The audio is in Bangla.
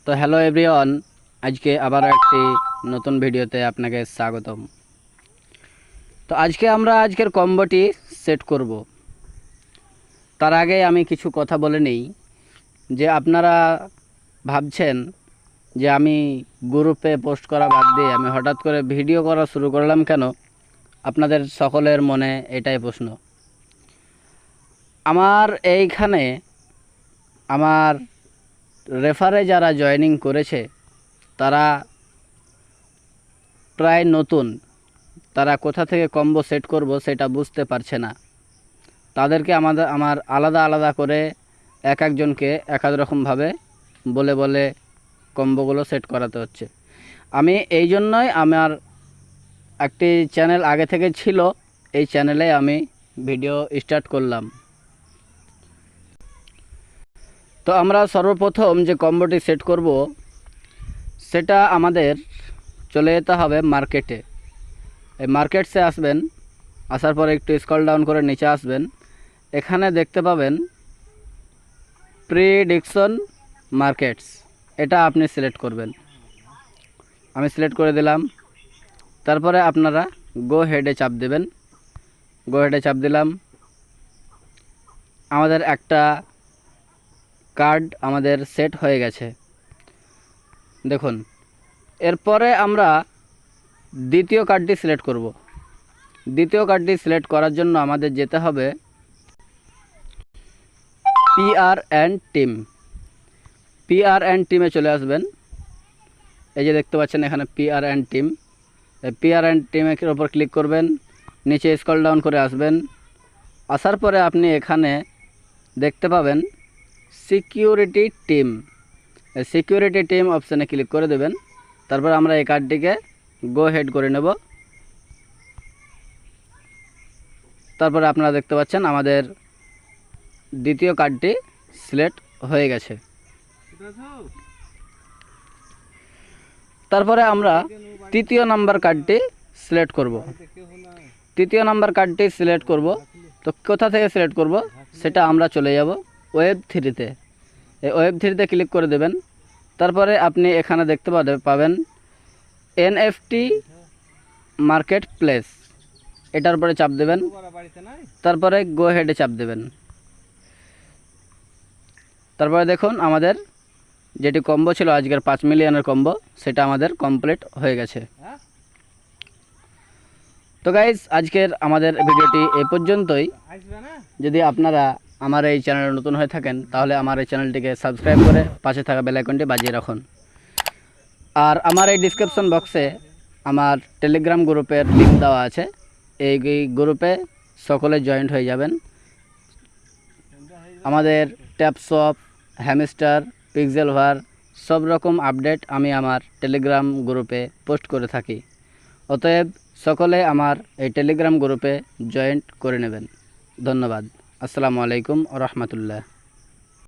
তো হ্যালো এভরিওয়ান, আজকে আবার একটি নতুন ভিডিওতে আপনাকে স্বাগতম। তো আজকে আমরা আজকের কম্বোটি সেট করব। তার আগে আমি কিছু কথা বলে নেই যে আপনারা ভাবছেন যে আমি গ্রুপে পোস্ট করা বাদ দিয়ে আমি হঠাৎ করে ভিডিও করা শুরু করলাম কেন। আপনাদের সকলের মনে এটাই প্রশ্ন। আমার এইখানে আমার রেফারে যারা জয়েনিং করেছে তারা প্রায় নতুন, তারা কোথা থেকে কম্বো সেট করব সেটা বুঝতে পারছে না। তাদেরকে আমার আলাদা আলাদা করে এক একজনকে এক এক রকমভাবে বলে বলে কম্বোগুলো সেট করাতে হচ্ছে। আমি এই জন্যই আমার একটি চ্যানেল আগে থেকে ছিল, এই চ্যানেলে আমি ভিডিও স্টার্ট করলাম। তো আমরা সর্বপ্রথম যে কম্বোটি সেট করব সেটা আমাদের চলে যেতে হবে মার্কেটে। এই মার্কেটসে আসবেন, আসার পরে একটু স্ক্রল ডাউন করে নিচে আসবেন, এখানে দেখতে পাবেন প্রিডিকশন মার্কেটস, এটা আপনি সিলেক্ট করবেন। আমি সিলেক্ট করে দিলাম। তারপরে আপনারা গো হেডে চাপ দেবেন। গো হেডে চাপ দিলাম। আমাদের একটা কার্ড আমাদের সেট হয়ে গেছে দেখুন। এরপরে আমরা দ্বিতীয় কার্ডটি সিলেক্ট করব। দ্বিতীয় কার্ডটি সিলেক্ট করার জন্য আমাদের যেতে হবে PR and team. PR and টিমে চলে আসবেন। এই যে দেখতে পাচ্ছেন এখানে পিআর অ্যান্ড টিম। এই পিআর অ্যান্ড টিমের ওপর ক্লিক করবেন, নিচে স্ক্রল ডাউন করে আসবেন। আসার পরে আপনি এখানে দেখতে পাবেন সিকিউরিটি টিম। এই সিকিউরিটি টিম অপশানে ক্লিক করে দেবেন। তারপর আমরা এই কার্ডটিকে গো হেড করে নেব। তারপরে আপনারা দেখতে পাচ্ছেন আমাদের দ্বিতীয় কার্ডটি সিলেক্ট হয়ে গেছে। তারপরে আমরা তৃতীয় নাম্বার কার্ডটি সিলেক্ট করব। তৃতীয় নাম্বার কার্ডটি সিলেক্ট করব। তো কোথা থেকে সিলেক্ট করব সেটা আমরা চলে যাব ওয়েব থ্রিতে। এই ওয়েব থ্রিতে ক্লিক করে দেবেন। তারপরে আপনি এখানে দেখতে পাবেন এনএফটি মার্কেট প্লেস, এটার উপরে চাপ দেবেন। তারপরে গো হেডে চাপ দেবেন। তারপরে দেখুন আমাদের যেটি কম্বো ছিল আজকের 5 মিলিয়নের কম্বো, সেটা আমাদের কমপ্লিট হয়ে গেছে। তো গাইজ, আজকের আমাদের ভিডিওটি এই পর্যন্তই। যদি আপনারা আমার এই চ্যানেলে নতুন হয়ে থাকেন তাহলে আমার এই চ্যানেলটিকে সাবস্ক্রাইব করে পাশে থাকা বেল আইকনটি বাজিয়ে রাখুন। আর আমার এই ডিসক্রিপশন বক্সে আমার টেলিগ্রাম গ্রুপের লিঙ্ক দেওয়া আছে। এই গ্রুপে সকলে জয়েন্ট হয়ে যাবেন। আমাদের ট্যাপশপ, হ্যামস্টার, পিক্সেলভার সব রকম আপডেট আমি আমার টেলিগ্রাম গ্রুপে পোস্ট করে থাকি। অতএব সকলে আমার এই টেলিগ্রাম গ্রুপে জয়েন্ট করে নেবেন। ধন্যবাদ। আসসালামু আলাইকুম ওয়া রাহমাতুল্লাহ।